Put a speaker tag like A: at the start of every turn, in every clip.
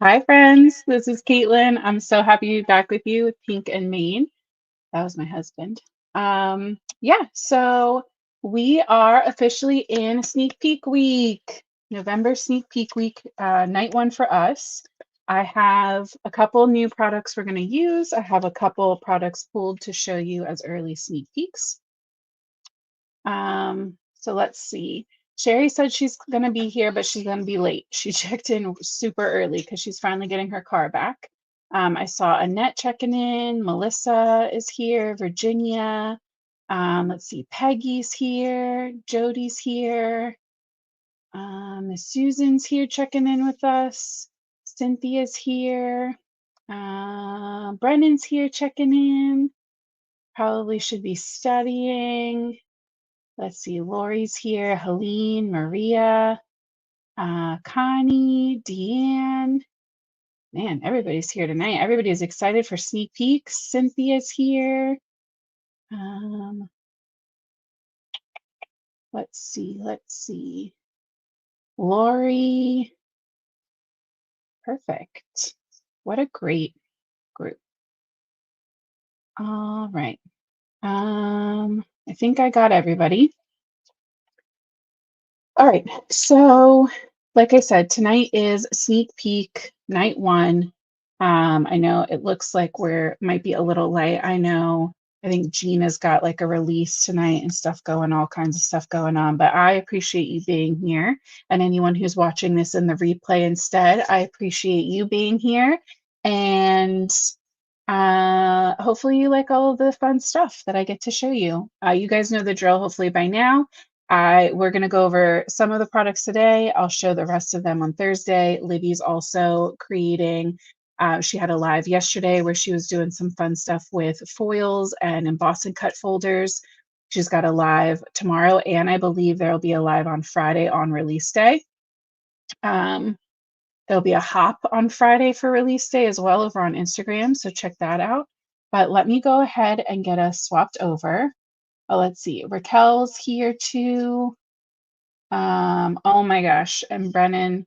A: Hi, friends. This is Caitlin. I'm so happy to be back with you with Pink and Maine. That was my husband. Yeah, so we are officially in sneak peek week, November sneak peek week, night one for us. I have a couple new products we're going to use. I have a couple products pulled to show you as early sneak peeks. So let's see. Sherry said she's going to be here, but she's going to be late. She checked in super early because she's finally getting her car back. I saw Annette checking in. Melissa is here. Virginia. Let's see. Peggy's here. Jody's here. Miss Susan's here checking in with us. Cynthia's here. Brennan's here checking in. Probably should be studying. Let's see, Lori's here, Helene, Maria, Connie, Deanne. Man, everybody's here tonight. Everybody's excited for sneak peeks. Cynthia's here. Um, let's see. Lori. Perfect. What a great group. All right. I think I got everybody. All right. So, like I said, tonight is sneak peek night one. I know it looks like we're might be a little late. I think Gina's got like a release tonight and stuff going, all kinds of stuff going on. But I appreciate you being here. And anyone who's watching this in the replay instead, I appreciate you being here. And hopefully you like all of the fun stuff that I get to show you. You guys know the drill, hopefully by now. We're going to go over some of the products today. I'll show the rest of them on Thursday. Libby's also creating, she had a live yesterday where she was doing some fun stuff with foils and emboss and cut folders. She's got a live tomorrow, and I believe there'll be a live on Friday on release day. There'll be a hop on Friday for release day as well over on Instagram, so check that out. But let me go ahead and get us swapped over. Oh, let's see. Raquel's here too. Oh my gosh. And Brennan,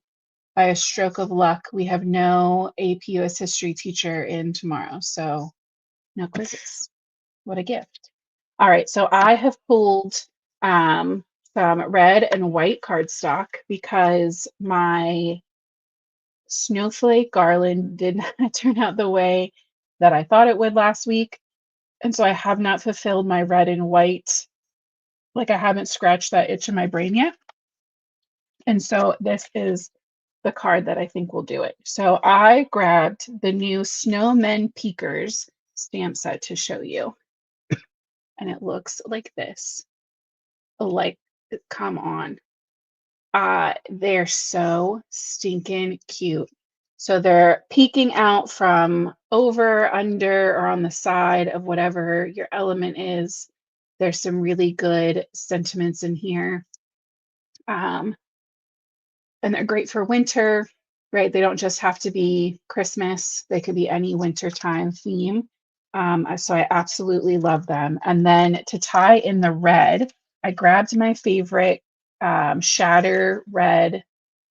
A: by a stroke of luck, we have no AP US history teacher in tomorrow. So no quizzes. What a gift. All right. So I have pulled some red and white cardstock because my snowflake garland did not turn out the way that I thought it would last week. And so I have not fulfilled my red and white. Like I haven't scratched that itch in my brain yet. And so this is the card that I think will do it. So I grabbed the new Snowmen Peekers stamp set to show you. And it looks like this. Like, come on. They're so stinking cute. So they're peeking out from over, under, or on the side of whatever your element is. There's some really good sentiments in here. And they're great for winter, right? They don't just have to be Christmas. They could be any wintertime theme. So I absolutely love them. And then to tie in the red, I grabbed my favorite shatter red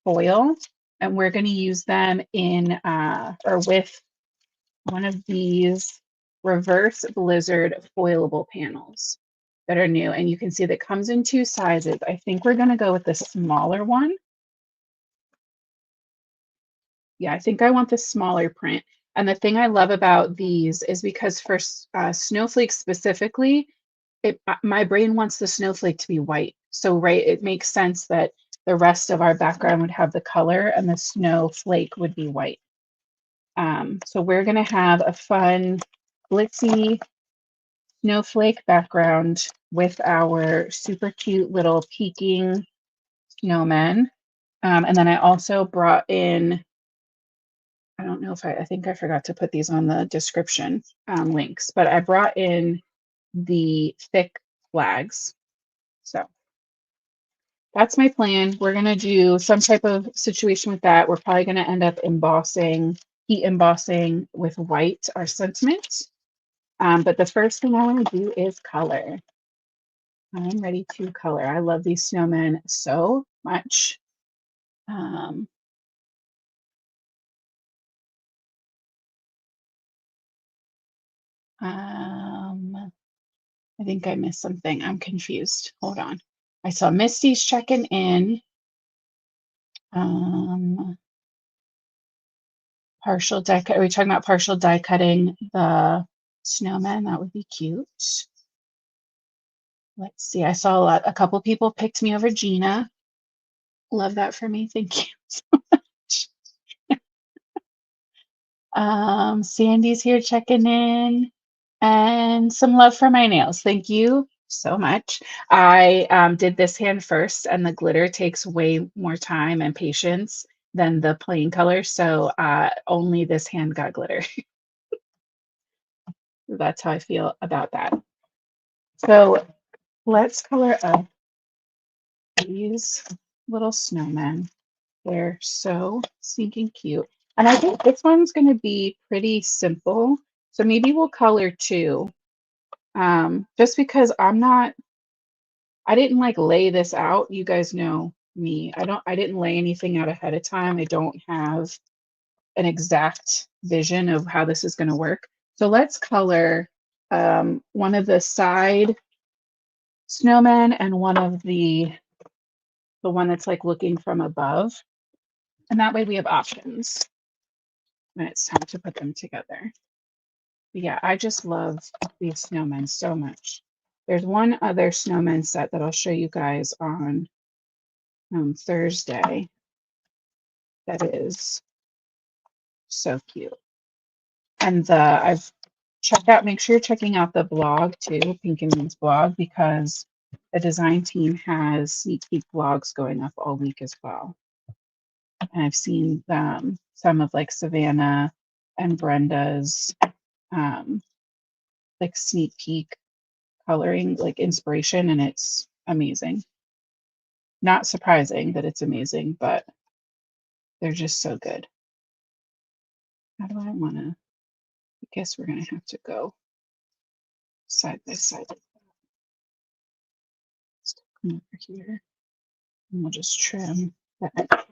A: foil, and we're going to use them in or with one of these reverse blizzard foilable panels that are new. And you can see that comes in two sizes. I think we're going to go with the smaller one. Yeah, I think I want the smaller print. And the thing I love about these is because for snowflakes specifically, my brain wants the snowflake to be white. So, right, it makes sense that the rest of our background would have the color and the snowflake would be white. So we're going to have a fun, glitzy snowflake background with our super cute little peeking snowmen. And then I also brought in, I don't know if I think I forgot to put these on the description links, but I brought in the thick flags. So that's my plan. We're going to do some type of situation with that. We're probably going to end up embossing, heat embossing with white, our sentiment. But the first thing I want to do is color. I'm ready to color. I love these snowmen so much. I think I missed something. I'm confused. Hold on. I saw Misty's checking in. Partial die cut. Are we talking about partial die cutting the snowman? That would be cute. Let's see. I saw a couple people picked me over Gina. Love that for me. Thank you so much. Sandy's here checking in. And some love for my nails. Thank you so much. I did this hand first, and the glitter takes way more time and patience than the plain color. So only this hand got glitter. That's how I feel about that. So let's color up these little snowmen. They're so stinking cute. And I think this one's going to be pretty simple. So maybe we'll color two. Just because I didn't like lay this out. You guys know me. I didn't lay anything out ahead of time. I don't have an exact vision of how this is going to work. So let's color one of the side snowmen and one of the one that's like looking from above. And that way we have options when it's time to put them together. But yeah, I just love these snowmen so much. There's one other snowman set that I'll show you guys on Thursday that is so cute. And I've checked out, make sure you're checking out the blog too, Pink and Bean's blog, because the design team has sneak peek blogs going up all week as well. And I've seen some of like Savannah and Brenda's like sneak peek coloring, like inspiration, and it's amazing. Not surprising that it's amazing, but they're just so good. How do I want to? I guess we're going to have to go side by side. Let's come over here and we'll just trim that.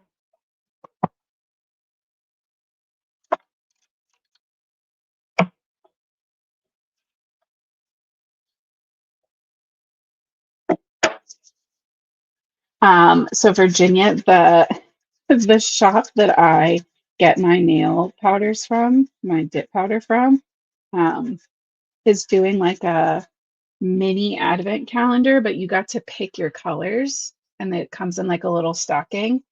A: So Virginia, the shop that I get my nail powders from, my dip powder from, is doing like a mini advent calendar, but you got to pick your colors and it comes in like a little stocking.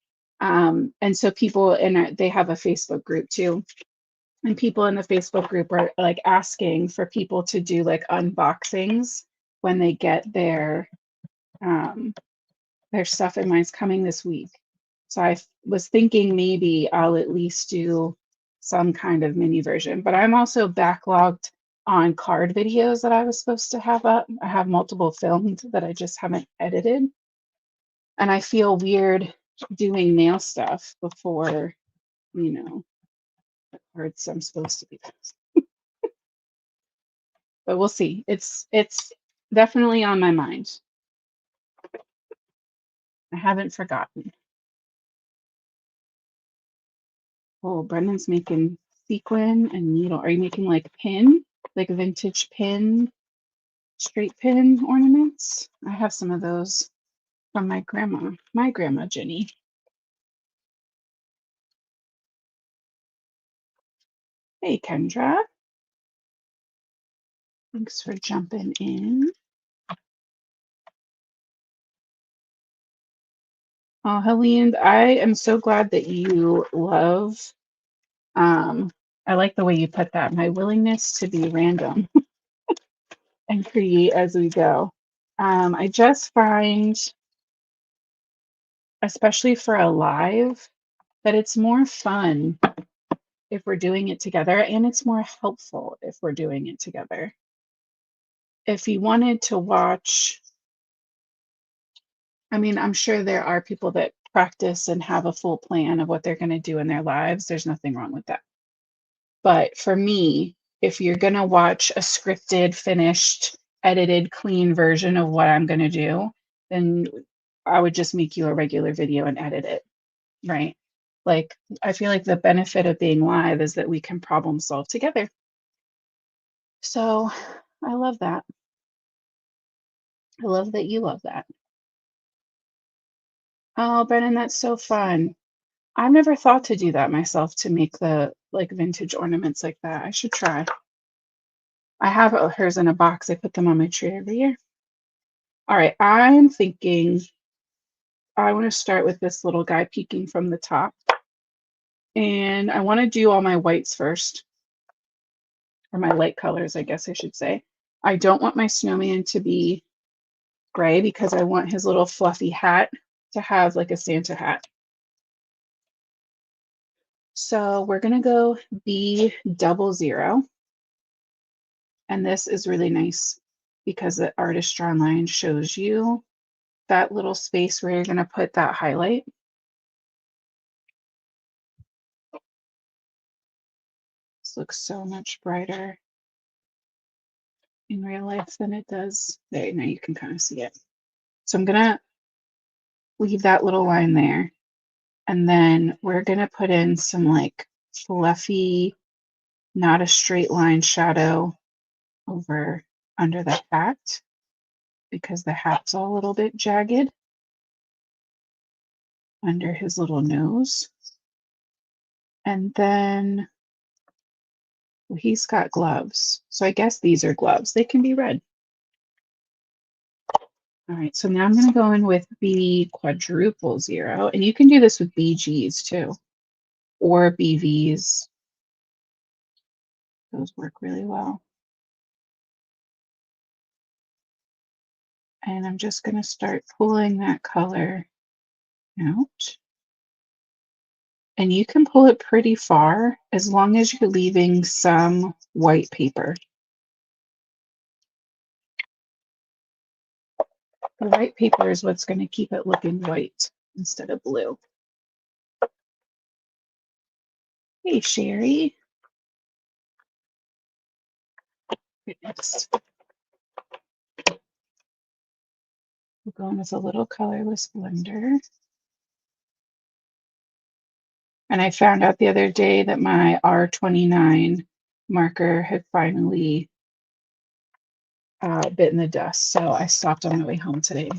A: And so people they have a Facebook group too. And people in the Facebook group are like asking for people to do like unboxings when they get their stuff, and mine's coming this week. So I was thinking maybe I'll at least do some kind of mini version, but I'm also backlogged on card videos that I was supposed to have up. I have multiple filmed that I just haven't edited. And I feel weird doing nail stuff before, the cards I'm supposed to be. But we'll see. It's definitely on my mind. I haven't forgotten. Oh, Brendan's making sequin and needle. Are you making like pin, like vintage pin, straight pin ornaments? I have some of those from my grandma Jenny. Hey, Kendra. Thanks for jumping in. Oh, Helene, I am so glad that you love, I like the way you put that, my willingness to be random and create as we go. I just find, especially for a live, that it's more fun if we're doing it together, and it's more helpful if we're doing it together. If you wanted to watch, I mean, I'm sure there are people that practice and have a full plan of what they're going to do in their lives. There's nothing wrong with that. But for me, if you're going to watch a scripted, finished, edited, clean version of what I'm going to do, then I would just make you a regular video and edit it, right? Like, I feel like the benefit of being live is that we can problem solve together. So I love that. I love that you love that. Oh, Brennan, that's so fun. I've never thought to do that myself to make the like vintage ornaments like that. I should try. I have hers in a box. I put them on my tree every year. All right, I'm thinking I want to start with this little guy peeking from the top. And I want to do all my whites first, or my light colors, I guess I should say. I don't want my snowman to be gray because I want his little fluffy hat to have like a Santa hat. So we're going to go B00. And this is really nice because the artist drawn line shows you that little space where you're going to put that highlight. This looks so much brighter in real life than it does there. Now you can kind of see it. So I'm going to leave that little line there. And then we're going to put in some like fluffy, not a straight line shadow over under the hat because the hat's all a little bit jagged under his little nose. And then well, he's got gloves. So I guess these are gloves. They can be red. All right, so now I'm going to go in with B00. And you can do this with BGs too, or BVs. Those work really well. And I'm just going to start pulling that color out. And you can pull it pretty far as long as you're leaving some white paper. The white paper is what's going to keep it looking white instead of blue. Hey, Sherry. Goodness. We're going with a little colorless blender. And I found out the other day that my R29 marker had finally bitten the dust. So I stopped on my way home today.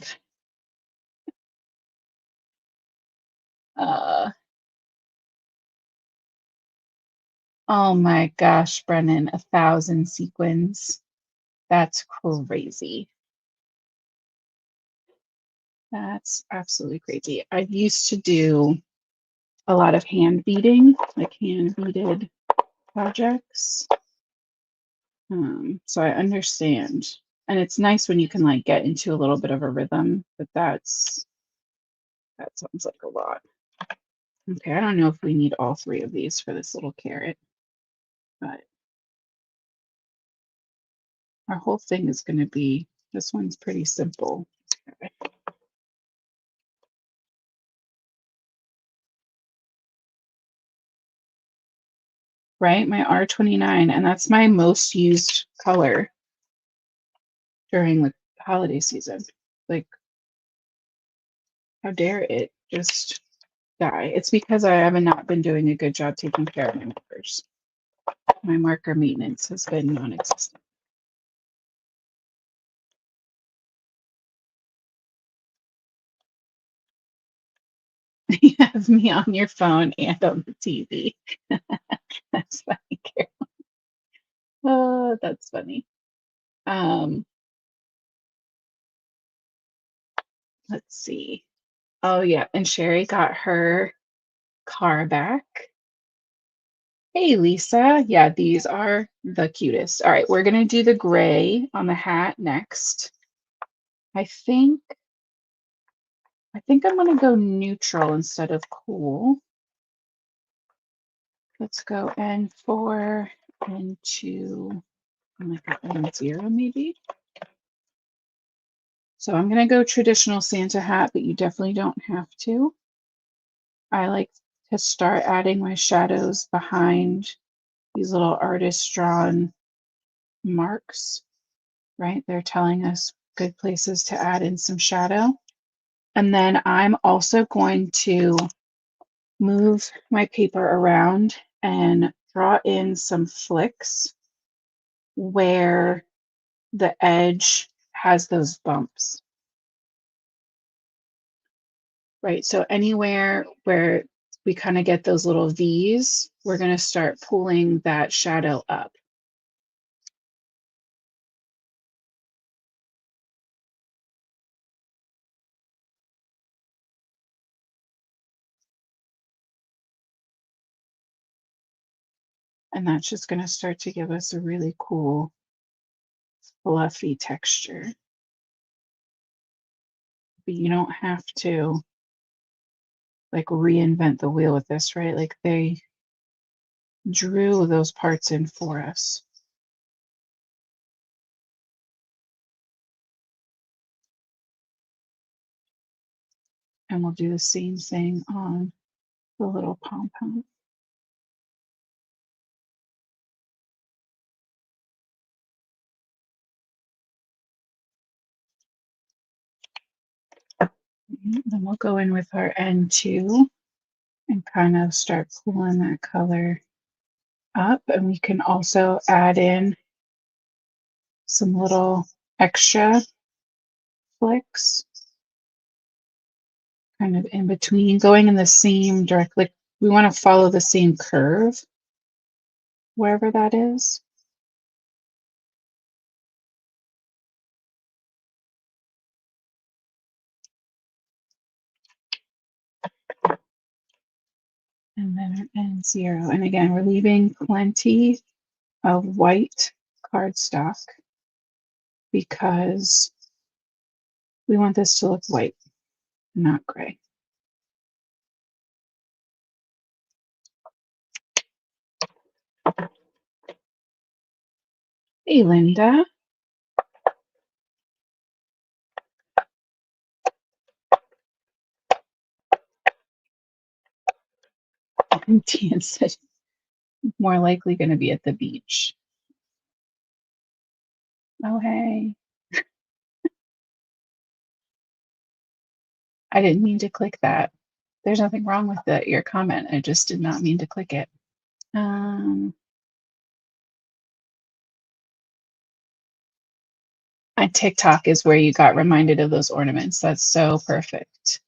A: Uh, oh my gosh, Brennan, 1,000 sequins. That's crazy. That's absolutely crazy. I used to do a lot of hand beading, like hand beaded projects. So I understand. And it's nice when you can like get into a little bit of a rhythm, but that sounds like a lot. Okay, I don't know if we need all three of these for this little carrot, but our whole thing is going to be, this one's pretty simple. Okay. Right, my R29, and that's my most used color during the holiday season. Like, how dare it just die? It's because I have not been doing a good job taking care of my markers. My marker maintenance has been non-existent. You have me on your phone and on the TV. That's funny, Carol. Oh, that's funny. Let's see. Oh, yeah. And Sherry got her car back. Hey, Lisa. Yeah, these are the cutest. All right, we're going to do the gray on the hat next. I think I'm going to go neutral instead of cool. Let's go N4, N2, like N0 maybe. So I'm going to go traditional Santa hat, but you definitely don't have to. I like to start adding my shadows behind these little artist drawn marks, right? They're telling us good places to add in some shadow. And then I'm also going to move my paper around and draw in some flicks where the edge has those bumps, right? So anywhere where we kind of get those little V's, we're going to start pulling that shadow up. And that's just going to start to give us a really cool, fluffy texture. But you don't have to like reinvent the wheel with this, right? Like they drew those parts in for us. And we'll do the same thing on the little pom-pom. Then we'll go in with our N2 and kind of start pulling that color up. And we can also add in some little extra flicks kind of in between, going in the same direct, like we want to follow the same curve wherever that is. And then our N0. And again, we're leaving plenty of white cardstock because we want this to look white, not gray. Hey, Linda. And Tian said more likely going to be at the beach. Oh, hey. I didn't mean to click that. There's nothing wrong with your comment. I just did not mean to click it. And TikTok is where you got reminded of those ornaments. That's so perfect.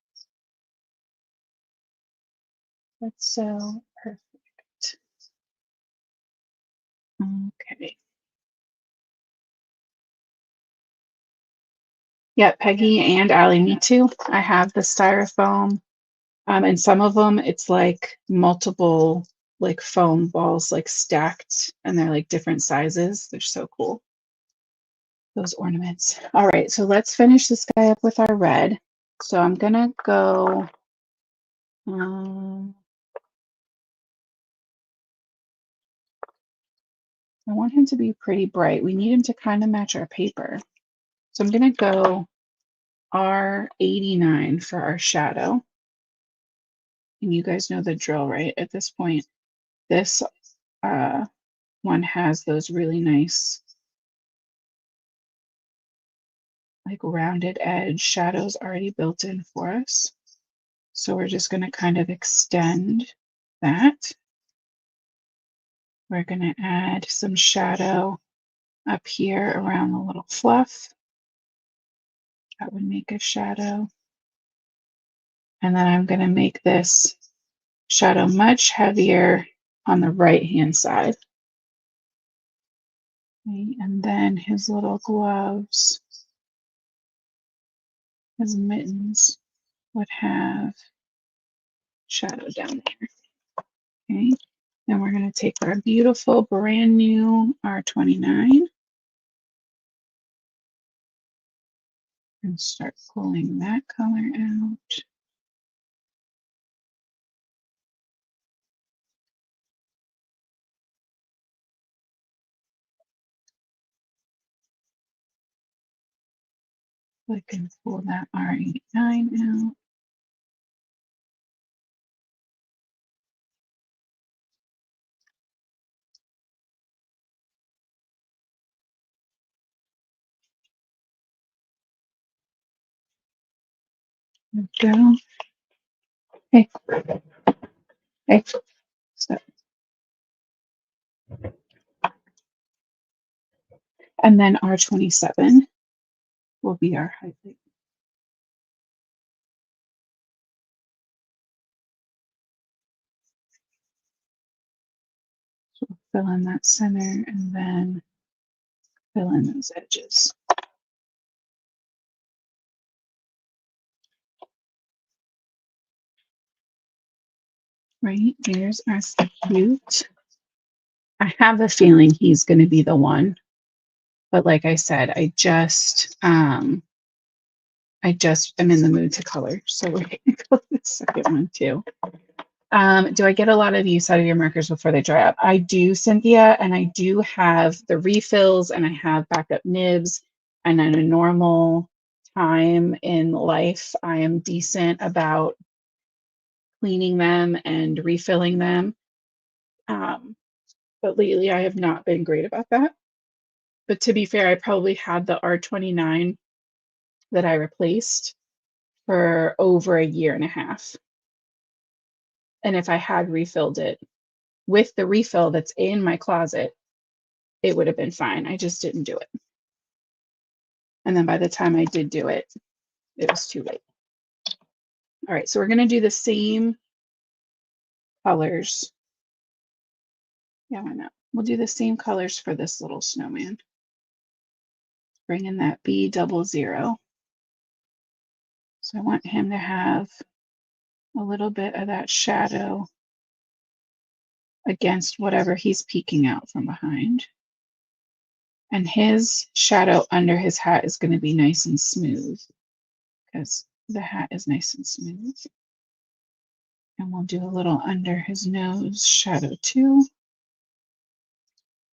A: That's so perfect. Okay. Yeah, Peggy and Allie, me too. I have the styrofoam. And some of them, it's like multiple like foam balls like stacked and they're like different sizes. They're so cool. Those ornaments. All right, so let's finish this guy up with our red. So I'm gonna go, I want him to be pretty bright. We need him to kind of match our paper. So I'm gonna go R89 for our shadow. And you guys know the drill, right? At this point, this one has those really nice like rounded edge shadows already built in for us. So we're just going to kind of extend that. We're going to add some shadow up here around the little fluff. That would make a shadow. And then I'm going to make this shadow much heavier on the right-hand side. Okay, and then his little gloves, his mittens would have shadow down there. Okay, then we're going to take our beautiful brand new R29 and start pulling that color out. I can pull that R89 out. There we go. Hey, hey, stop. And then R27 will be our highlight. So we'll fill in that center and then fill in those edges. Right, here's our cute. I have a feeling he's going to be the one, but like I said, I just am in the mood to color, so we're going to go the second one too. Do I get a lot of use out of your markers before they dry up? I do, Cynthia, and I do have the refills, and I have backup nibs, and in a normal time in life, I am decent about cleaning them and refilling them. But lately I have not been great about that. But to be fair, I probably had the R29 that I replaced for over a year and a half. And if I had refilled it with the refill that's in my closet, it would have been fine. I just didn't do it. And then by the time I did do it, it was too late. All right, so we're going to do the same colors. Yeah, why not? We'll do the same colors for this little snowman. Bring in that B00. So I want him to have a little bit of that shadow against whatever he's peeking out from behind. And his shadow under his hat is going to be nice and smooth because the hat is nice and smooth. And we'll do a little under his nose shadow too.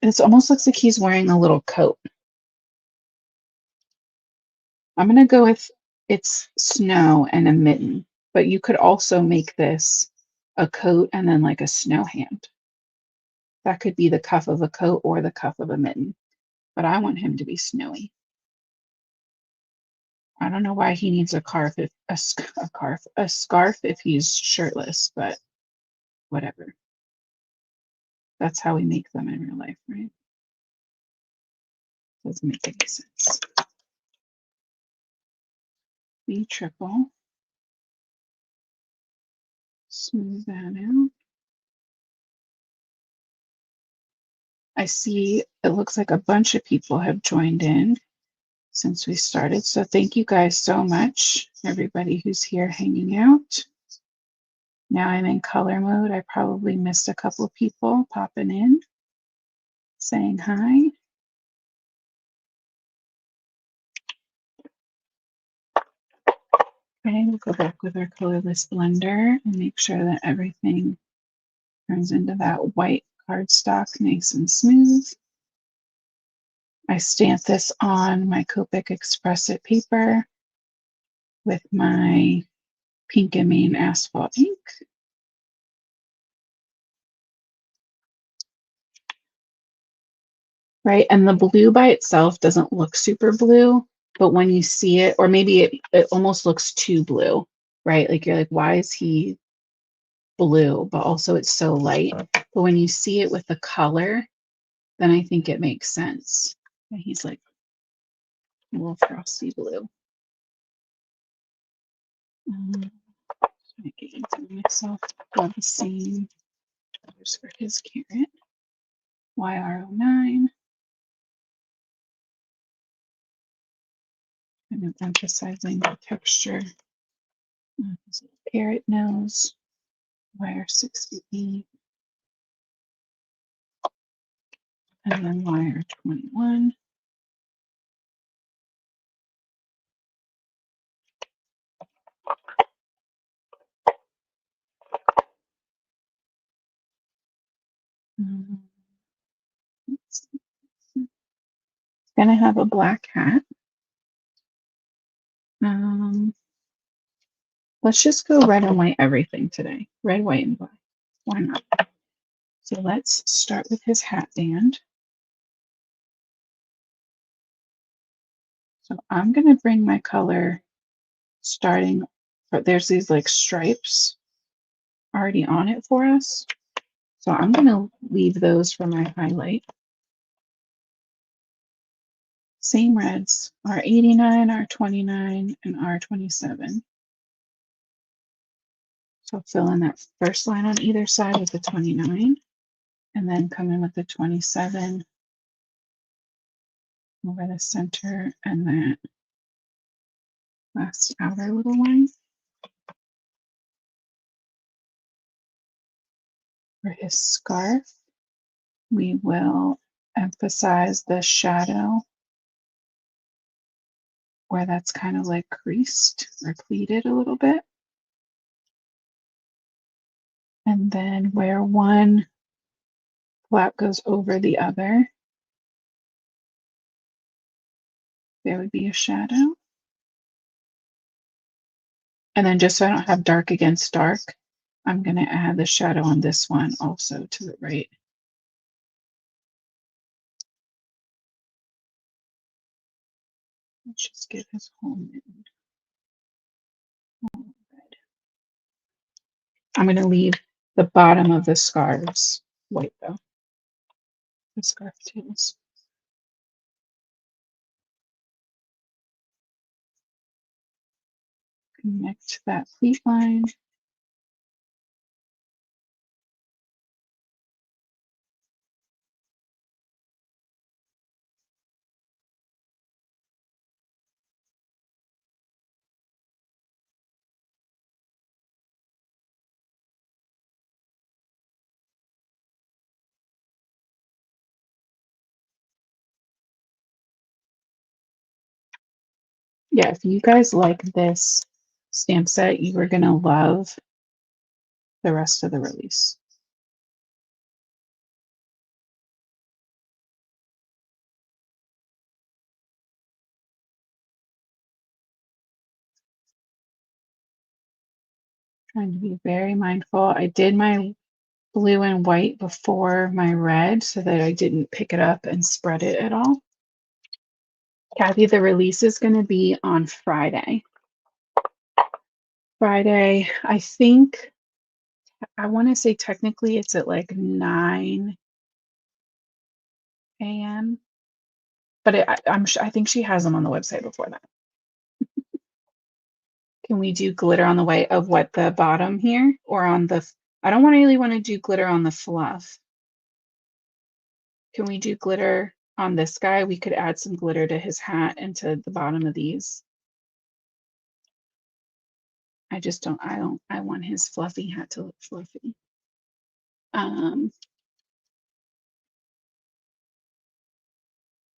A: It almost looks like he's wearing a little coat. I'm going to go with it's snow and a mitten, but you could also make this a coat and then like a snow hand. That could be the cuff of a coat or the cuff of a mitten, but I want him to be snowy. I don't know why he needs a scarf if he's shirtless, but whatever. That's how we make them in real life, right? Doesn't make any sense. B triple. Smooth that out. I see it looks like a bunch of people have joined in since we started. So thank you guys so much, everybody who's here hanging out. Now I'm in color mode. I probably missed a couple of people popping in, saying hi. Okay, we'll go back with our colorless blender and make sure that everything turns into that white cardstock nice and smooth. I stamp this on my Copic Express It paper with my Pink and Main Asphalt ink. Right, and the blue by itself doesn't look super blue, but when you see it, or maybe it almost looks too blue, right? Like you're like, why is he blue? But also it's so light. But when you see it with the color, then I think it makes sense. And he's like a little frosty blue. Make it easy on myself. Love the same colors for his carrot. YR09. Kind of emphasizing the texture of his carrot nose. YR68. And then YR21. It's gonna have a black hat. Let's just go red and white everything today. Red, white, and black. Why not? So let's start with his hat band. So I'm gonna bring my color starting, but there's these like stripes already on it for us. So I'm gonna leave those for my highlight. Same reds, R89, R29, and R27. So fill in that first line on either side with the 29, and then come in with the 27 over the center and that last outer little line. For his scarf, we will emphasize the shadow where that's kind of like creased or pleated a little bit. And then where one flap goes over the other, there would be a shadow. And then just so I don't have dark against dark, I'm going to add the shadow on this one also to the right. Let's just get his whole mitten. I'm going to leave the bottom of the scarves white though. The scarf tails. Connect that pleat line. Yeah, if you guys like this stamp set, you are going to love the rest of the release. Trying to be very mindful. I did my blue and white before my red so that I didn't pick it up and spread it at all. Kathy, the release is going to be on Friday. Friday, I think, I want to say technically it's at like 9 a.m. But I think she has them on the website before that. Can we do glitter on the way of what the bottom here or on the, I don't really want to do glitter on the fluff. Can we do glitter on this guy? We could add some glitter to his hat and to the bottom of these. I want his fluffy hat to look fluffy. Oh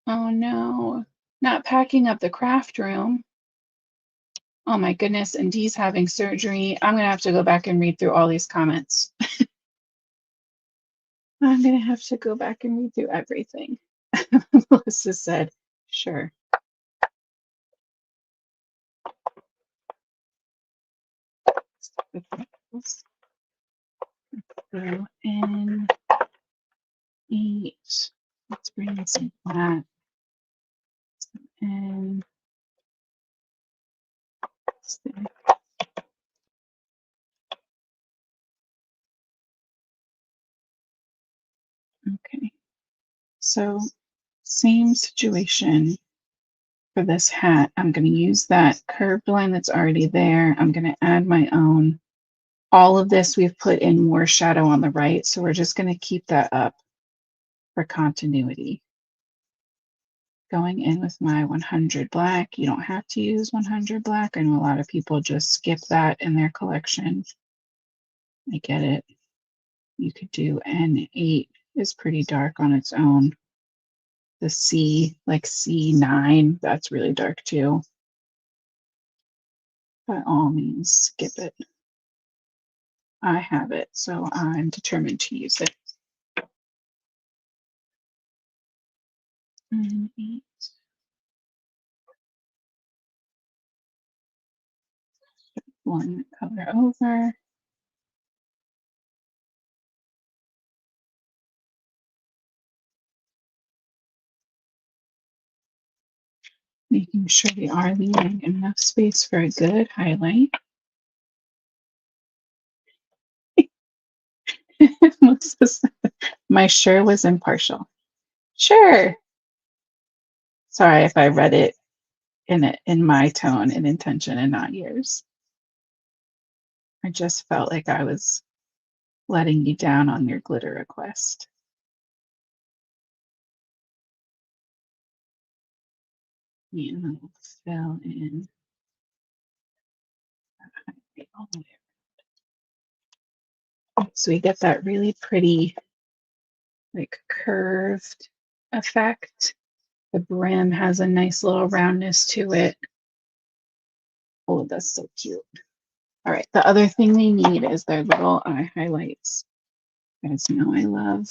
A: no, not packing up the craft room. Oh my goodness, and Dee's having surgery. I'm gonna have to go back and read through all these comments. I'm gonna have to go back and read through everything. Melissa said, sure. Go in 8. Let's bring in some black. And okay, so same situation for this hat. I'm going to use that curved line that's already there. I'm going to add my own. All of this we've put in more shadow on the right, so we're just going to keep that up for continuity. Going in with my 100 black. You don't have to use 100 black. I know a lot of people just skip that in their collection. I get it. You could do N8 is pretty dark on its own. The C, like C9, that's really dark too. By all means, skip it. I have it, so I'm determined to use it. N8. One color over. Making sure we are leaving enough space for a good highlight. My sure was impartial. Sure. Sorry if I read it in my tone and intention and not yours. I just felt like I was letting you down on your glitter request. You know, fill in. So we get that really pretty, like curved effect. The brim has a nice little roundness to it. Oh, that's so cute. All right, the other thing they need is their little eye highlights. You guys know I love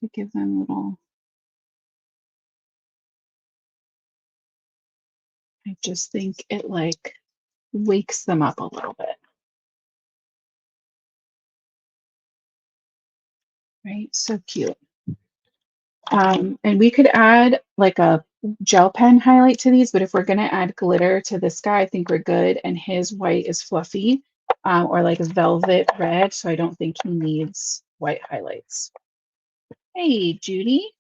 A: to give them little, I just think it like wakes them up a little bit, right? So cute. And we could add like a gel pen highlight to these, but if we're gonna add glitter to this guy, I think we're good. And his white is fluffy, or like velvet red, so I don't think he needs white highlights. Hey, Judy.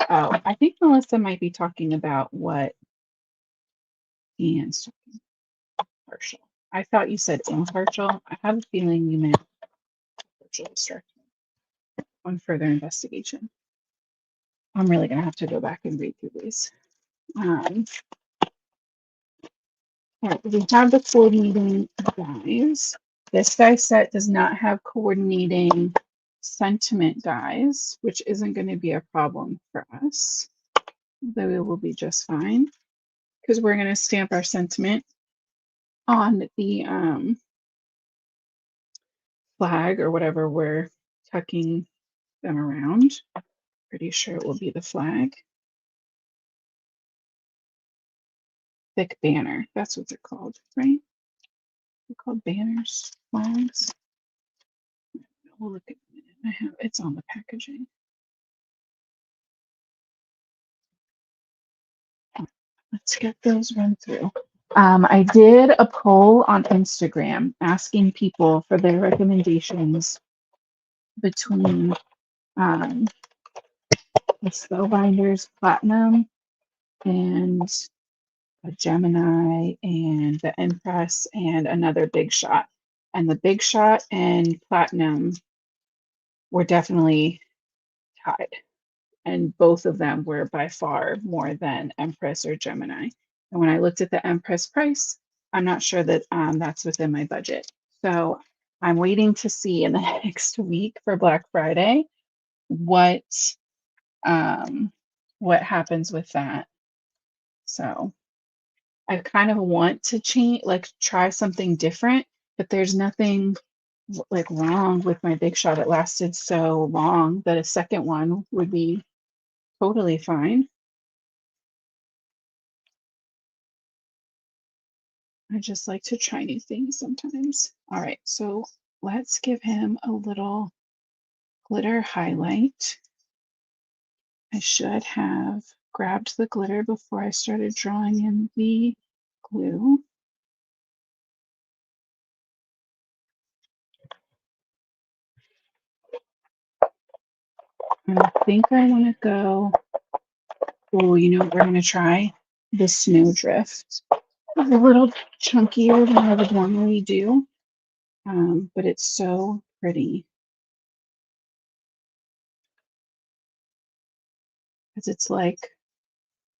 A: Oh, I think Melissa might be talking about what Ian's partial. I thought you said impartial. I have a feeling you meant partial instruction on further investigation. I'm really gonna have to go back and read through these. Um, all right, we have the coordinating dies. This die set does not have coordinating sentiment dies, which isn't going to be a problem for us. Though it will be just fine because we're going to stamp our sentiment on the flag or whatever we're tucking them around. Pretty sure it will be the flag. Thick banner. That's what they're called, right? They're called banners, flags. We'll look at it. I have it's on the packaging. Let's get those run through. I did a poll on Instagram asking people for their recommendations between the Spellbinders Platinum and a Gemini and the Empress and another Big Shot. And the Big Shot and Platinum were definitely tied. And both of them were by far more than Empress or Gemini. And when I looked at the Empress price, I'm not sure that that's within my budget. So I'm waiting to see in the next week for Black Friday what um, what happens with that. So I kind of want to change, like try something different, but there's nothing like wrong with my Big Shot. It lasted so long that a second one would be totally fine. I just like to try new things sometimes. All right, so let's give him a little glitter highlight. I should have grabbed the glitter before I started drawing in the glue. And I think I want to go, oh, you know what we're going to try? The snowdrift. It's a little chunkier than I would normally do, but it's so pretty because it's like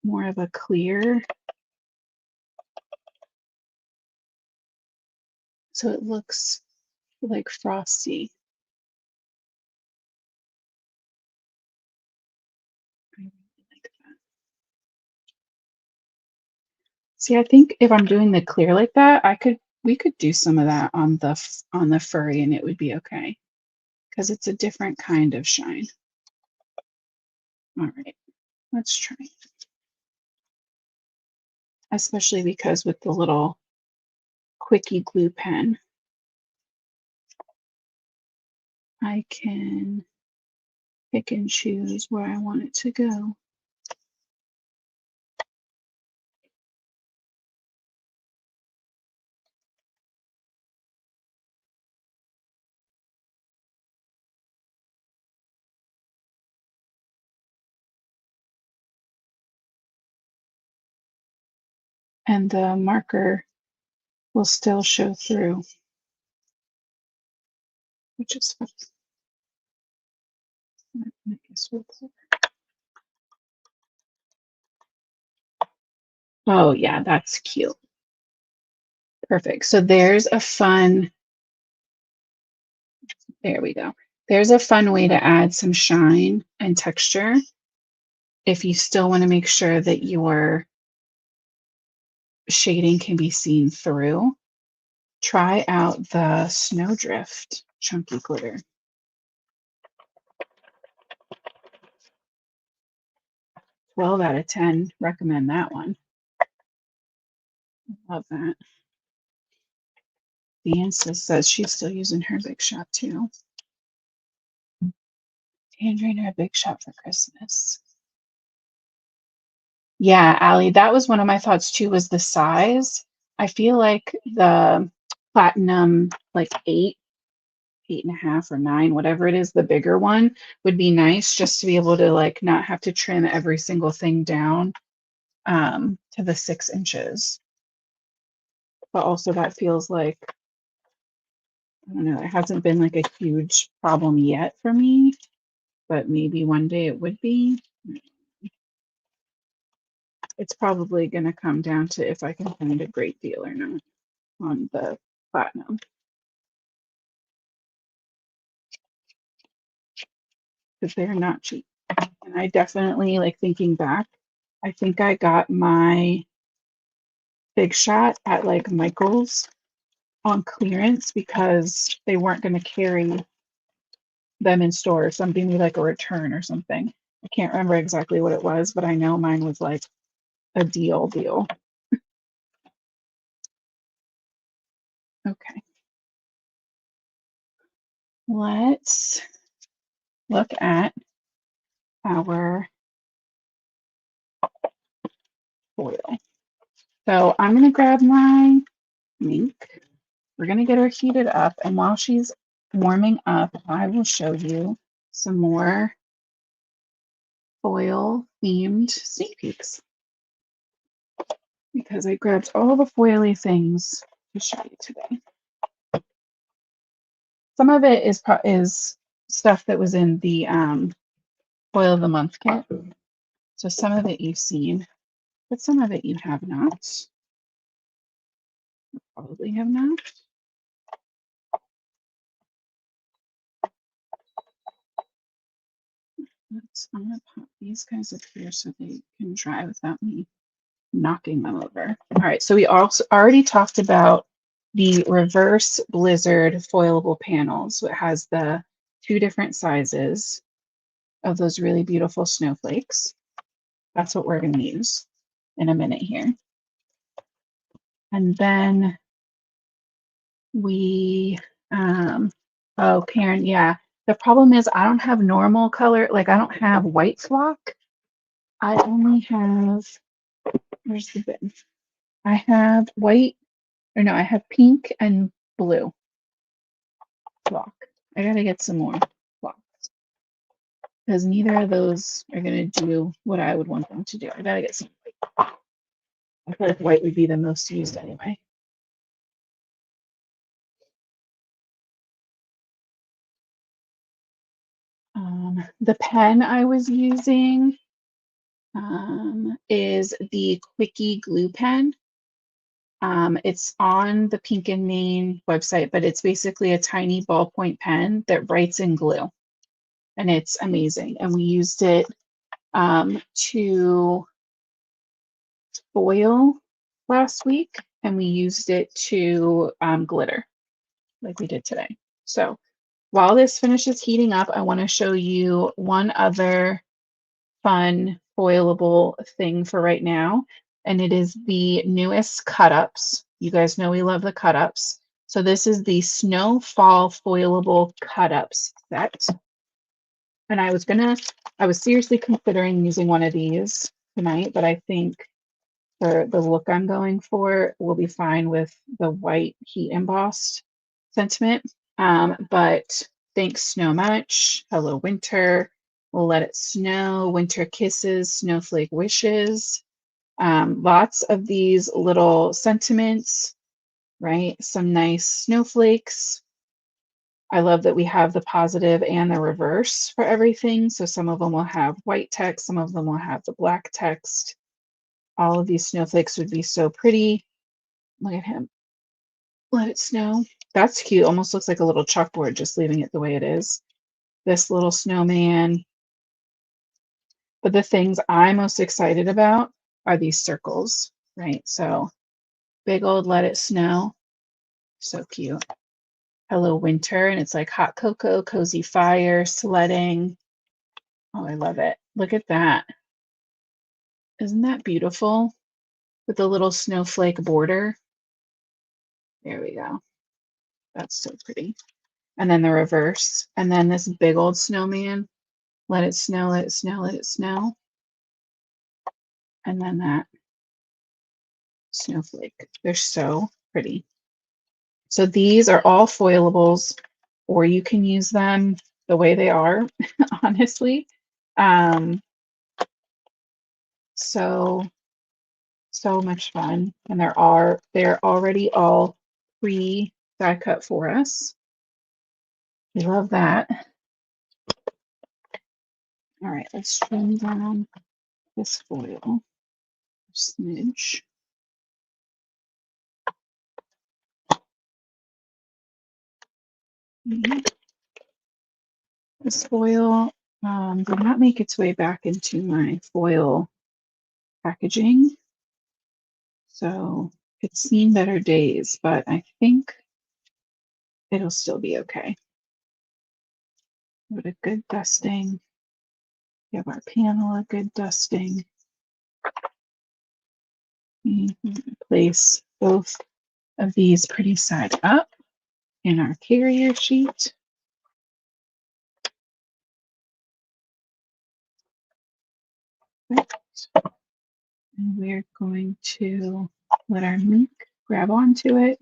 A: more of a clear, so it looks like frosty. I really like that. See, I think if I'm doing the clear like that, we could do some of that on the furry and it would be okay because it's a different kind of shine. All right, let's try. Especially because with the little quickie glue pen, I can pick and choose where I want it to go. and the marker will still show through, which is fun. I guess we'll put- Oh yeah, that's cute. Perfect. So there's a fun, there we go. There's a fun way to add some shine and texture if you still want to make sure that your shading can be seen through. Try out the Snowdrift Chunky Glitter. 12 out of 10. Recommend that one. Love that. Bianca says she's still using her Big Shot too. Tangerine or Big Shot for Christmas. Yeah, Allie, that was one of my thoughts too, was the size. I feel like the platinum, like 8.5 or 9, whatever it is, the bigger one would be nice just to be able to like not have to trim every single thing down to the 6 inches. But also that feels like, I don't know, it hasn't been like a huge problem yet for me, but maybe one day it would be. It's probably going to come down to if I can find a great deal or not on the platinum, because they're not cheap. And I definitely, like thinking back, I think I got my Big Shot at like Michael's on clearance because they weren't going to carry them in store, something like a return or something. I can't remember exactly what it was, but I know mine was like a deal. Okay. Let's look at our foil. So I'm going to grab my ink. We're going to get her heated up. And while she's warming up, I will show you some more foil themed sneak peeks because I grabbed all the foily things to show you today. Some of it is stuff that was in the foil of the month kit. So some of it you've seen, but some of it you have not. Probably have not. I'm gonna pop these guys up here so they can dry without me knocking them over. All right, so we also already talked about the reverse blizzard foilable panels. So it has the 2 different sizes of those really beautiful snowflakes. That's what we're going to use in a minute here. And then we, oh, Karen, yeah. The problem is I don't have normal color, like I don't have white flock. I only have, where's the bin? I have white, or no, I have pink and blue flock. I gotta get some more flocks because neither of those are gonna do what I would want them to do. I gotta get some white. I feel like white would be the most used anyway. The pen I was using is the Quickie glue pen. It's on the Pink and Main website, but it's basically a tiny ballpoint pen that writes in glue, and it's amazing. And we used it to foil last week, and we used it to glitter like we did today. So while this finishes heating up, I want to show you one other fun foilable thing for right now, and it is the newest cut ups. You guys know we love the cut ups. So this is the Snowfall foilable cut ups set. And I was seriously considering using one of these tonight, but I think for the look I'm going for, we'll be fine with the white heat embossed sentiment. But thanks Snow Much. Hello Winter. We'll let it snow. Winter kisses. Snowflake wishes. Lots of these little sentiments, right? Some nice snowflakes. I love that we have the positive and the reverse for everything. So some of them will have white text, some of them will have the black text. All of these snowflakes would be so pretty. Look at him. Let it snow. That's cute. Almost looks like a little chalkboard, just leaving it the way it is. This little snowman. But the things I'm most excited about are these circles, right? So big old let it snow. So cute. Hello winter, and it's like hot cocoa, cozy fire, sledding. Oh, I love it. Look at that. Isn't that beautiful? With the little snowflake border. There we go. That's so pretty. And then the reverse. And then this big old snowman. Let it snow, let it snow, let it snow. And then that snowflake. They're so pretty. So these are all foilables, or you can use them the way they are, honestly. Um, so much fun. And they're already all pre-die cut for us. We love that. All right, let's trim down this foil a smidge. This foil did not make its way back into my foil packaging, so it's seen better days, but I think it'll still be okay. Give it a good dusting. Give our panel a good dusting. Place both of these pretty side up in our carrier sheet. And we're going to let our mink grab onto it.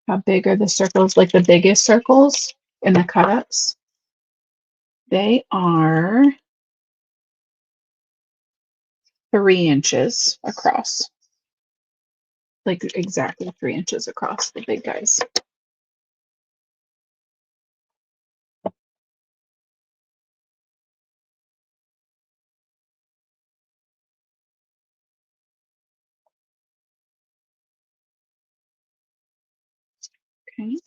A: How big are the circles? Like the biggest circles in the cut-ups? They are 3 inches across. Like exactly 3 inches across, the big guys. Okay.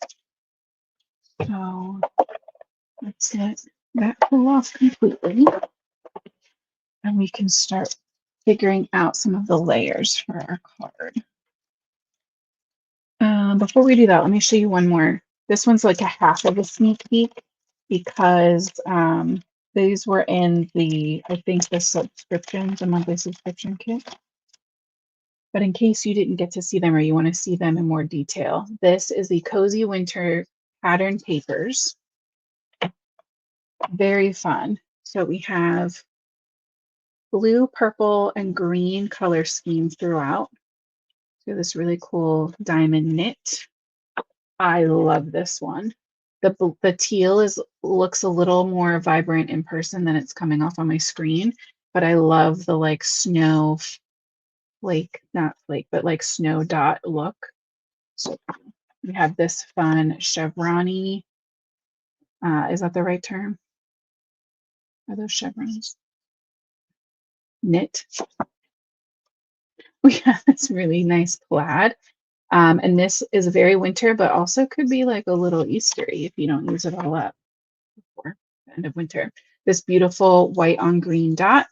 A: So let's let that cool off completely. And we can start figuring out some of the layers for our card. Before we do that, let me show you one more. This one's like a half of a sneak peek because these were in the, I think, the subscriptions, a monthly subscription kit. But in case you didn't get to see them or you want to see them in more detail, this is the Cozy Winter Pattern Papers. Very fun. So we have blue, purple, and green color schemes throughout. So this really cool diamond knit. I love this one. The teal looks a little more vibrant in person than it's coming off on my screen, but I love the like snow flake, not flake, but like snow dot look. So we have this fun chevron-y, is that the right term? Are those chevrons? Knit. We have this really nice plaid. And this is very winter, but also could be like a little Eastery if you don't use it all up before the end of winter. This beautiful white on green dot.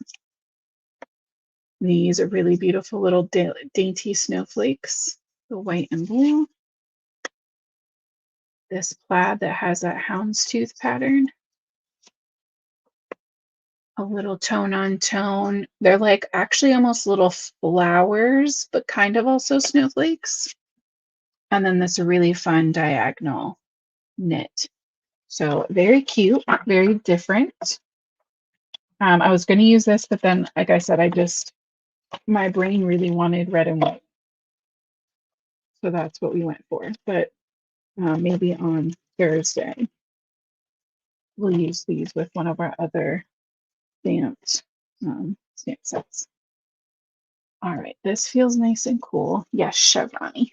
A: These are really beautiful little dainty snowflakes, the white and blue. This plaid that has that houndstooth pattern. A little tone on tone. They're like actually almost little flowers, but kind of also snowflakes. And then this really fun diagonal knit. So very cute, very different. I was going to use this, but then, like I said, my brain really wanted red and white. So that's what we went for. But maybe on Thursday, we'll use these with one of our other stamped stamp sets. All right, this feels nice and cool. Yes, chevron-y.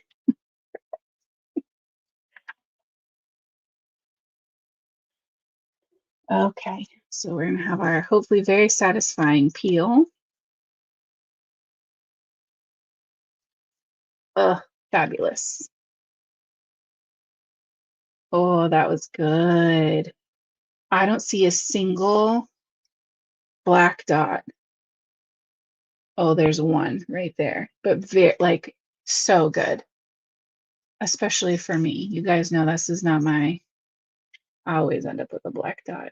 A: Okay, so we're gonna have our hopefully very satisfying peel. Ugh, fabulous. Oh, that was good. I don't see a single black dot. Oh, there's one right there, but very like so good, especially for me. You guys know this is not my, I always end up with a black dot,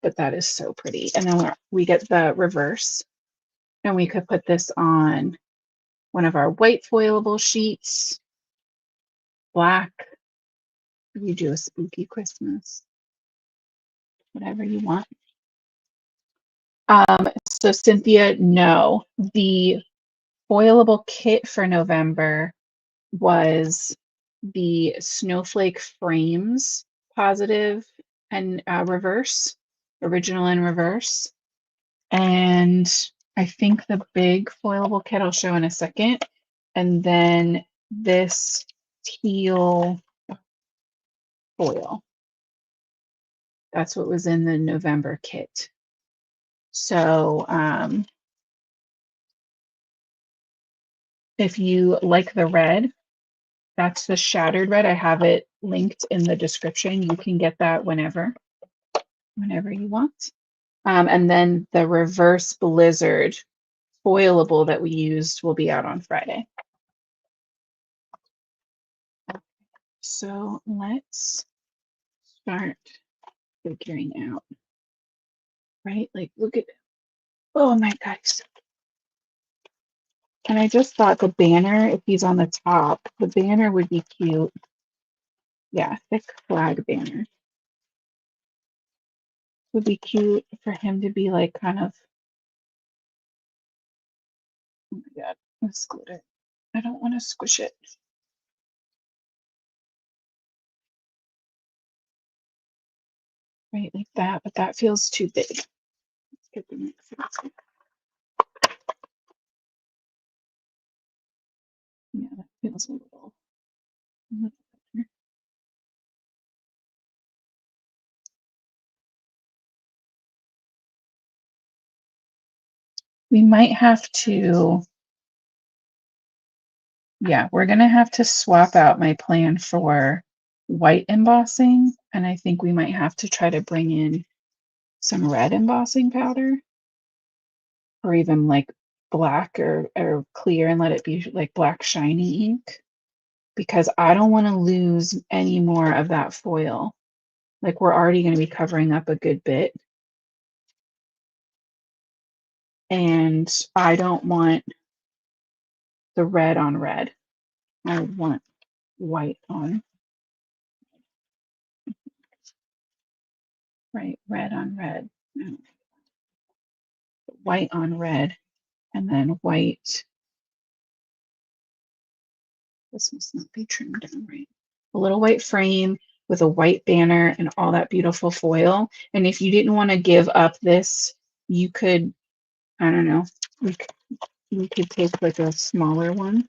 A: but that is so pretty. And then we get the reverse, and we could put this on one of our white foilable sheets, black. You do a spooky Christmas, whatever you want. So Cynthia, no, the foilable kit for November was the snowflake frames, positive and reverse, original and reverse. And I think the big foilable kit I'll show in a second. And then this teal foil. That's what was in the November kit. So if you like the red, that's the shattered red. I have it linked in the description. You can get that whenever you want. And then the reverse blizzard foilable that we used will be out on Friday. So let's start figuring out, right? Like, look at, oh my gosh. And I just thought the banner, if he's on the top, the banner would be cute. Yeah, thick flag banner. Would be cute for him to be like kind of, oh my God, let's split it. I don't want to squish it. Right, like that, but that feels too big. Let's get the next one. Yeah, that feels a little better. We might have to, yeah, we're gonna have to swap out my plan for white embossing, and I think we might have to try to bring in some red embossing powder, or even like black or clear and let it be like black shiny ink, because I don't want to lose any more of that foil. Like we're already going to be covering up a good bit. And I don't want the red on red. I want white on, right, red on red. No, white on red, and then white. This must not be trimmed down right. A little white frame with a white banner and all that beautiful foil. And if you didn't want to give up this, you could, I don't know, we could take like a smaller one,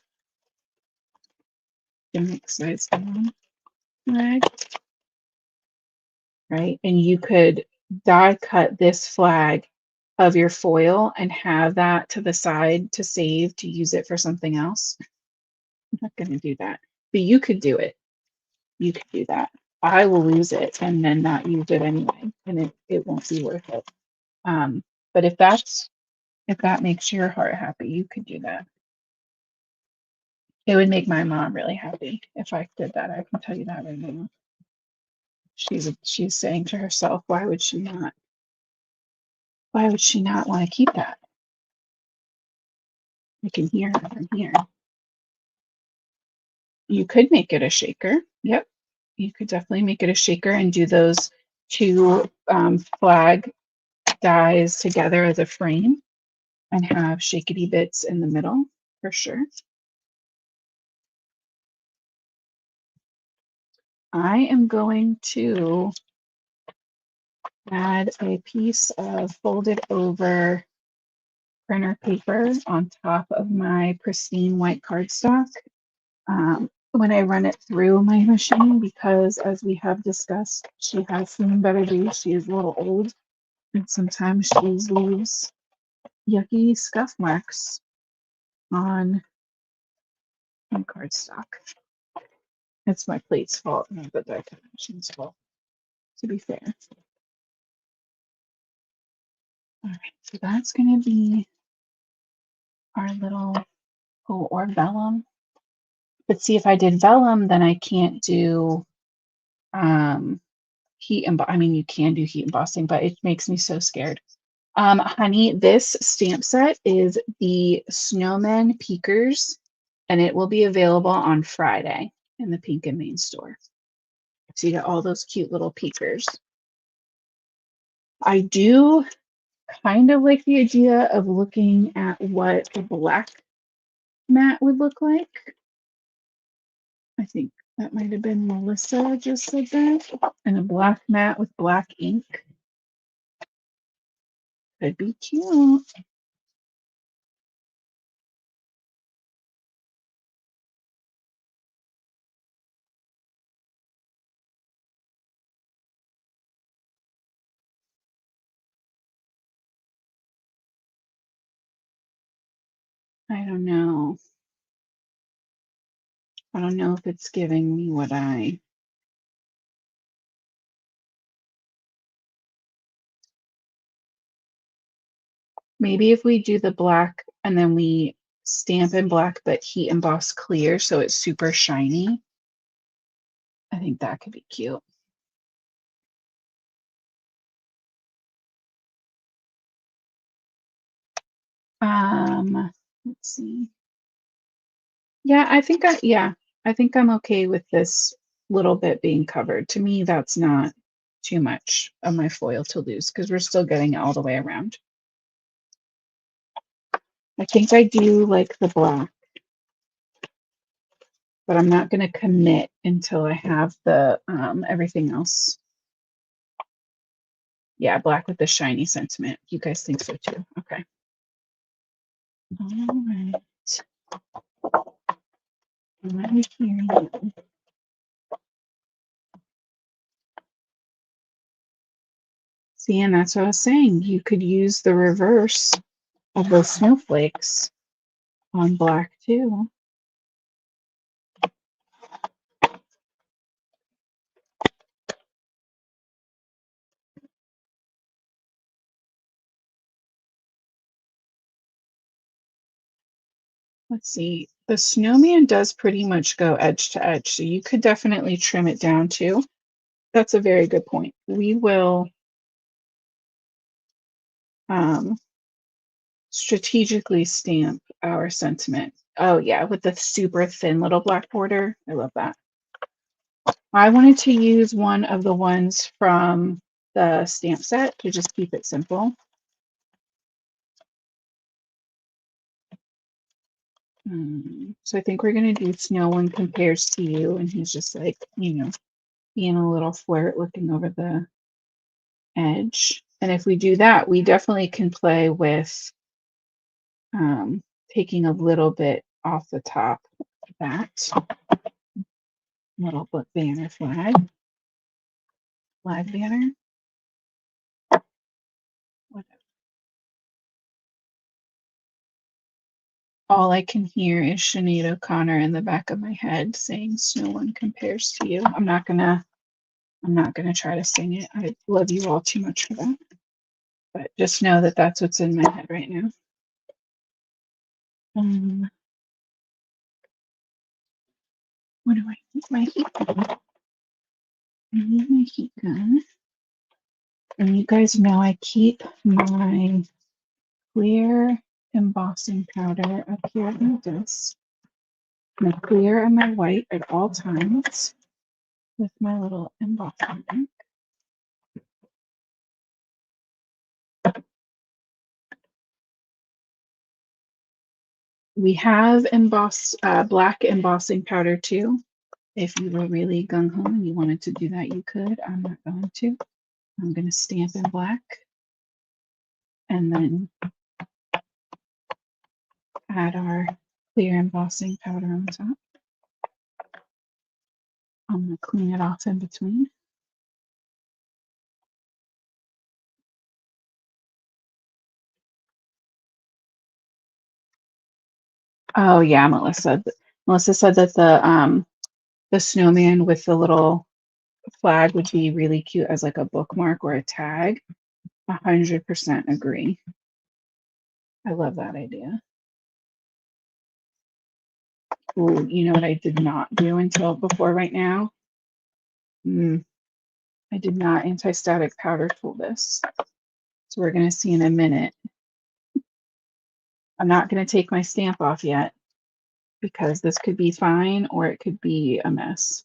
A: the next size one, right? Right? And you could die cut this flag of your foil and have that to the side to save to use it for something else. I'm not going to do that, but you could do it. You could do that. I will lose it and then not use it anyway, and it won't be worth it. But if that makes your heart happy, you could do that. It would make my mom really happy if I did that. I can tell you that right now. She's saying to herself, why would she not? Why would she not want to keep that? I can hear her from here. You could make it a shaker. Yep. You could definitely make it a shaker and do those two flag dies together as a frame and have shakety bits in the middle for sure. I am going to add a piece of folded over printer paper on top of my pristine white cardstock when I run it through my machine, because as we have discussed, she has seen better days. She is a little old, and sometimes she leaves yucky scuff marks on my cardstock. It's my plate's fault, not the die cut machine's fault, to be fair. All right, so that's going to be our little, oh, or vellum. But see, if I did vellum, then I can't do heat I mean, you can do heat embossing, but it makes me so scared. Honey, this stamp set is the Snowmen Peekers, and it will be available on Friday in the Pink and Main store. So you got all those cute little peekers. I do kind of like the idea of looking at what a black mat would look like. I think that might have been Melissa just said that. And a black mat with black ink. Could be cute. I don't know. I don't know if it's giving me what I. Maybe if we do the black and then we stamp in black but heat emboss clear so it's super shiny. I think that could be cute. Let's see. Yeah, I think I'm okay with this little bit being covered. To me, that's not too much of my foil to lose because we're still getting it all the way around. I think I do like the black, but I'm not going to commit until I have the everything else. Yeah, black with the shiny sentiment. You guys think so too? Okay. All right. Right here. See, and that's what I was saying. You could use the reverse of those snowflakes on black too. Let's see. The snowman does pretty much go edge to edge, so you could definitely trim it down too. That's a very good point. We will strategically stamp our sentiment. Oh yeah, with the super thin little black border. I love that. I wanted to use one of the ones from the stamp set to just keep it simple. So I think we're going to do Snowman Compares to You, and he's just like, being a little flirt looking over the edge. And if we do that, we definitely can play with taking a little bit off the top of that little banner flag banner. Whatever. All I can hear is Sinead O'Connor in the back of my head saying "No one compares to you." I'm not gonna try to sing it. I love you all too much for that. But just know that that's what's in my head right now. What do I need? My heat gun. I need my heat gun. And you guys know I keep my clear embossing powder up here in this. My clear and my white at all times with my little embossing ink. We have black embossing powder too. If you were really gung ho and you wanted to do that, you could. I'm not going to. I'm going to stamp in black and then add our clear embossing powder on top. I'm going to clean it off in between. Oh yeah, Melissa. Melissa said that the snowman with the little flag would be really cute as like a bookmark or a tag. 100% agree. I love that idea. Ooh, you know what I did not do until before right now? I did not anti-static powder tool this. So we're going to see in a minute. I'm not going to take my stamp off yet because this could be fine or it could be a mess.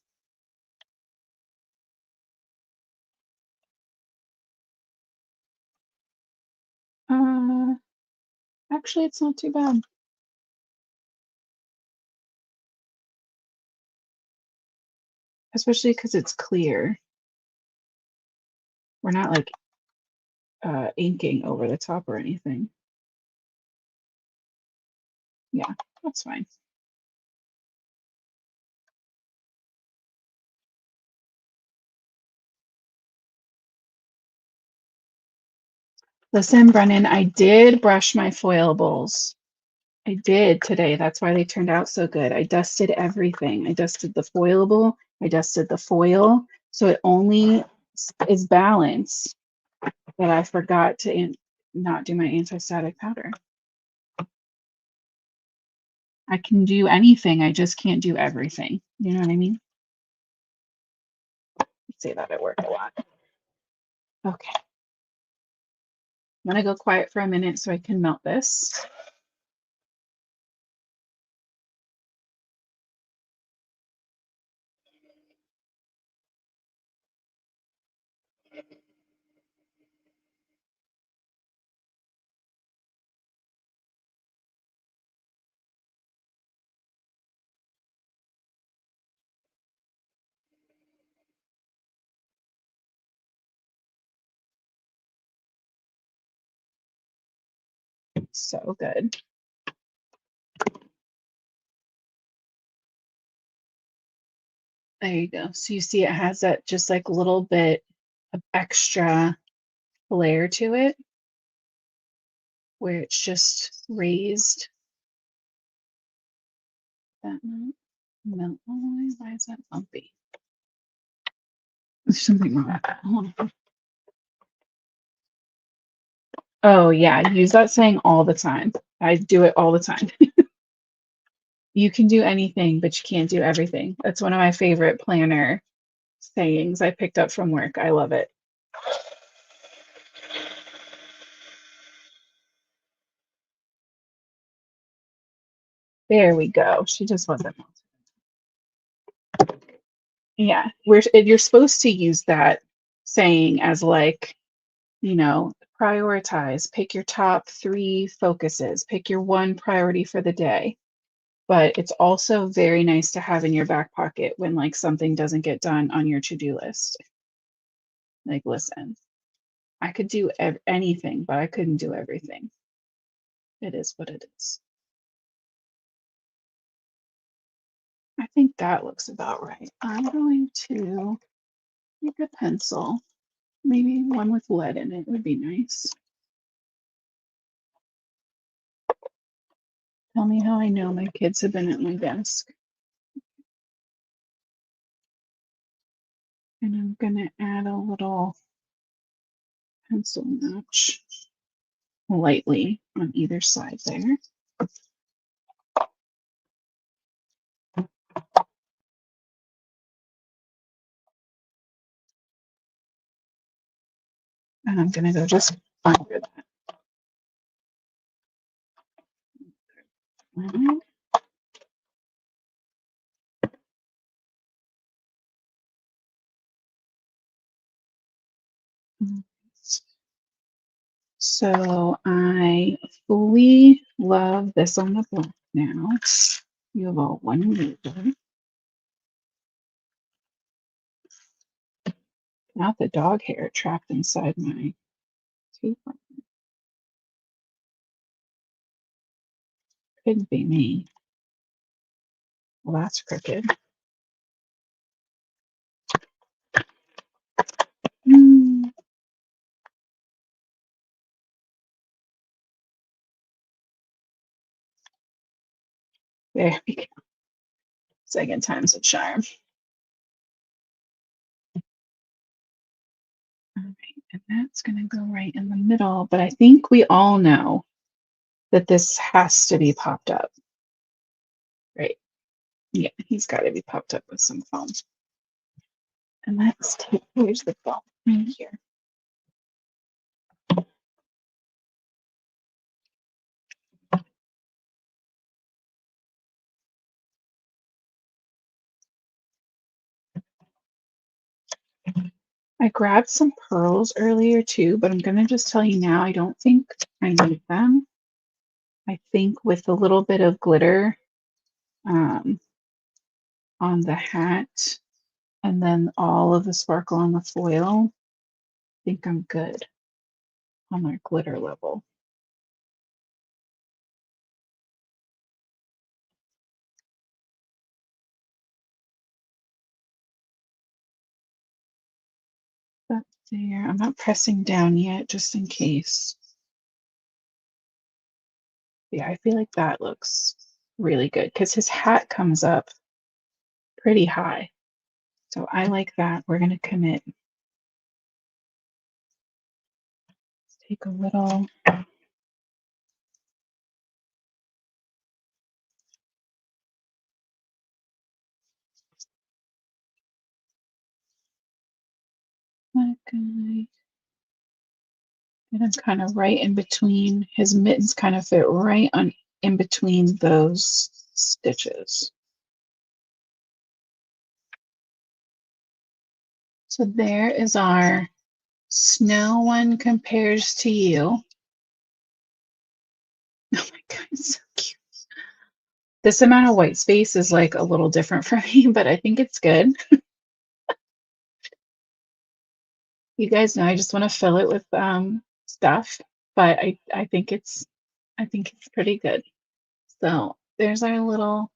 A: Actually, it's not too bad. Especially because it's clear. We're not like inking over the top or anything. Yeah, that's fine. Listen, Brennan, I did brush my foilables. I did today. That's why they turned out so good. I dusted everything. I dusted the foilable. I dusted the foil. So it only is balanced, but I forgot to not do my anti-static powder. I can do anything. I just can't do everything. You know what I mean? I say that at work a lot. Okay. I'm going to go quiet for a minute so I can melt this. So good. There you go. So you see it has that just like little bit of extra flair to it where it's just raised. That melt all the way. Why is that bumpy? There's something wrong with that. Hold on. Oh yeah, use that saying all the time. I do it all the time. You can do anything, but you can't do everything. That's one of my favorite planner sayings I picked up from work. I love it. There we go. She just wasn't. Yeah, you're supposed to use that saying as like, you know, prioritize, pick your top 3 focuses, pick your one priority for the day. But it's also very nice to have in your back pocket when like something doesn't get done on your to-do list. Like, listen, I could do anything, but I couldn't do everything. It is what it is. I think that looks about right. I'm going to make a pencil. Maybe one with lead in it would be nice. Tell me how I know my kids have been at my desk. And I'm going to add a little pencil notch lightly on either side there. And I'm going to go just under that. Right. So I fully love this on the black now. You have all one reader. Not the dog hair trapped inside my tooth. Couldn't be me. Well, that's crooked. Mm. There we go. Second time's a charm. All right, and that's going to go right in the middle, but I think we all know that this has to be popped up, right? Yeah, he's got to be popped up with some foam. And let's take, here's the foam right here. I grabbed some pearls earlier too, but I'm going to just tell you now, I don't think I need them. I think with a little bit of glitter on the hat and then all of the sparkle on the foil, I think I'm good on my glitter level. That's there. I'm not pressing down yet, just in case. Yeah, I feel like that looks really good because his hat comes up pretty high. So I like that. We're going to commit. Let's take a little. Okay. And I'm kind of right in between. His mittens kind of fit right on in between those stitches. So there is our Snow One Compares to You. Oh my God, it's so cute. This amount of white space is like a little different for me, but I think it's good. You guys know I just want to fill it with stuff, but I think it's pretty good. So there's our little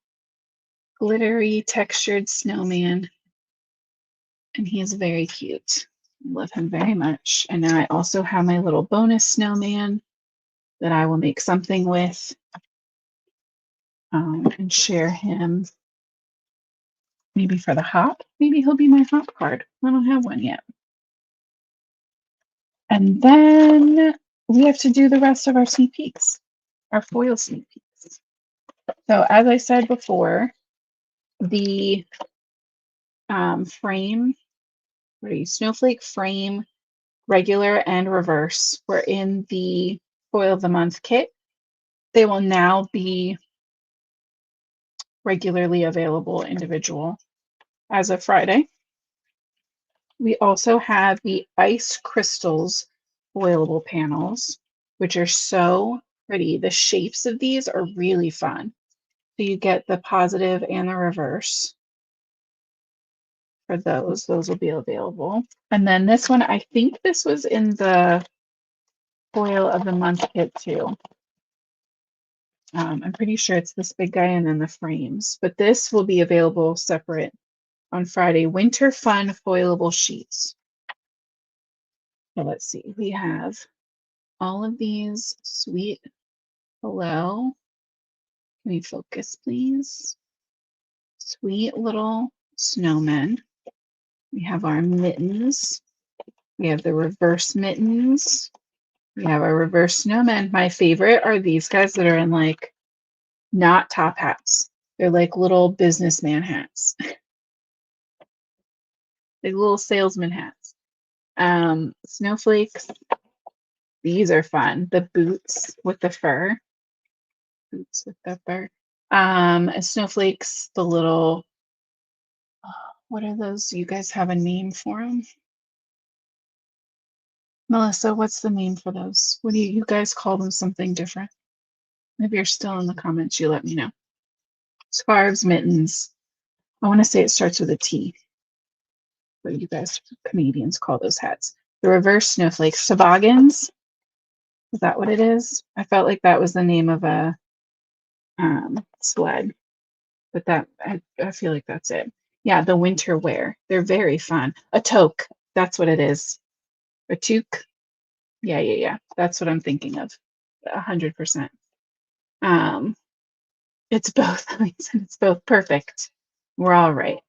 A: glittery textured snowman, and he is very cute. I love him very much. And now I also have my little bonus snowman that I will make something with and share him maybe for the hop. Maybe he'll be my hop card. I don't have one yet. And then we have to do the rest of our sneak peeks, our foil sneak peeks. So as I said before, the frame, what are you, snowflake frame, regular and reverse, were in the foil of the month kit. They will now be regularly available individual as of Friday. We also have the ice crystals foilable panels, which are so pretty. The shapes of these are really fun. So you get the positive and the reverse for those. Those will be available. And then this one, I think this was in the foil of the month kit too. I'm pretty sure it's this big guy and then the frames, but this will be available separate on Friday. Winter Fun foilable sheets. So let's see, we have all of these sweet, hello. Can we focus, please? Sweet little snowmen. We have our mittens. We have the reverse mittens. We have our reverse snowmen. My favorite are these guys that are in like not top hats. They're like little businessman hats. Like little salesman hats. Snowflakes. These are fun. The boots with the fur. Boots with the fur. Snowflakes, the little, what are those? You guys have a name for them? Melissa, what's the name for those? What do you guys call them something different? If you're still in the comments, you let me know. Scarves, mittens. I want to say it starts with a T. what you guys Canadians call those hats. The reverse snowflakes. Toboggans. Is that what it is? I felt like that was the name of a sled, but I feel like that's it. Yeah, the winter wear. They're very fun. A toque. That's what it is. A toque. Yeah. That's what I'm thinking of. 100%. It's both. It's both perfect. We're all right.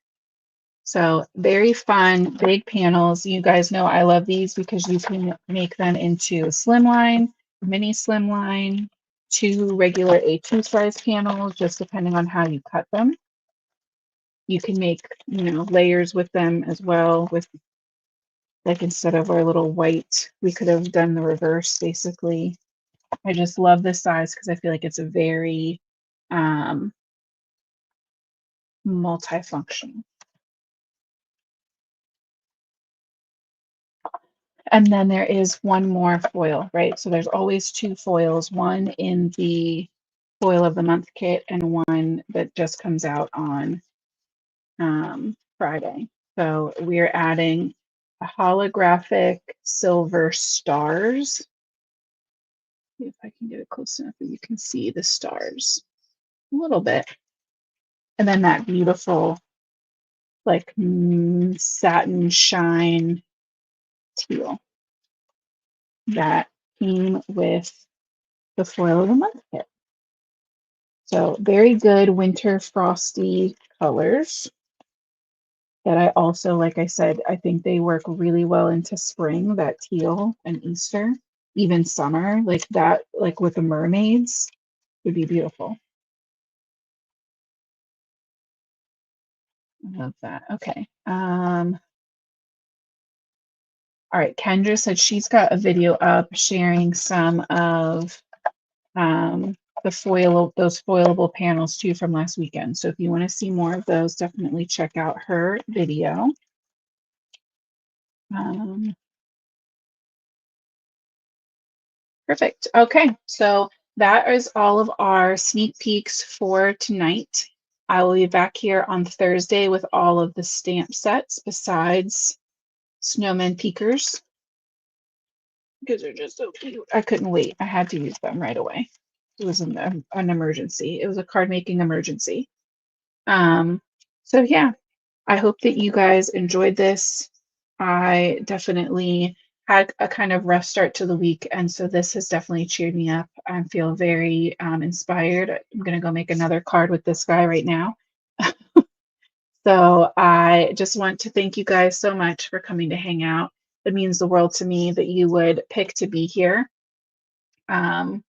A: So very fun, big panels. You guys know I love these because you can make them into slimline, mini slimline, two regular A2 size panels, just depending on how you cut them. You can make, layers with them as well. With like instead of our little white, we could have done the reverse basically. I just love this size because I feel like it's a very multifunction. And then there is one more foil, right? So there's always two foils, one in the foil of the month kit and one that just comes out on Friday. So we're adding a holographic silver stars. See if I can get it close enough that you can see the stars a little bit. And then that beautiful like satin shine teal that came with the foil of the month kit. So very good winter frosty colors that I also, like I said, I think they work really well into spring, that teal and Easter, even summer, like that, like with the mermaids would be beautiful. I love that. Okay. All right. Kendra said she's got a video up sharing some of those foilable panels too from last weekend. So if you want to see more of those, definitely check out her video. Perfect. Okay, so that is all of our sneak peeks for tonight. I will be back here on Thursday with all of the stamp sets besides Snowmen Peekers. Because they're just so cute. I couldn't wait. I had to use them right away. It was an emergency. It was a card making emergency. So yeah, I hope that you guys enjoyed this. I definitely had a kind of rough start to the week, and so this has definitely cheered me up. I feel very inspired. I'm going to go make another card with this guy right now. So I just want to thank you guys so much for coming to hang out. It means the world to me that you would pick to be here on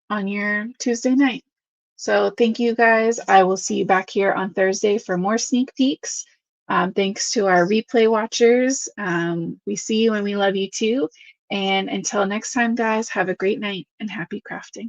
A: your Tuesday night. So thank you guys. I will see you back here on Thursday for more sneak peeks. Thanks to our replay watchers. We see you and we love you too. And until next time, guys, have a great night and happy crafting.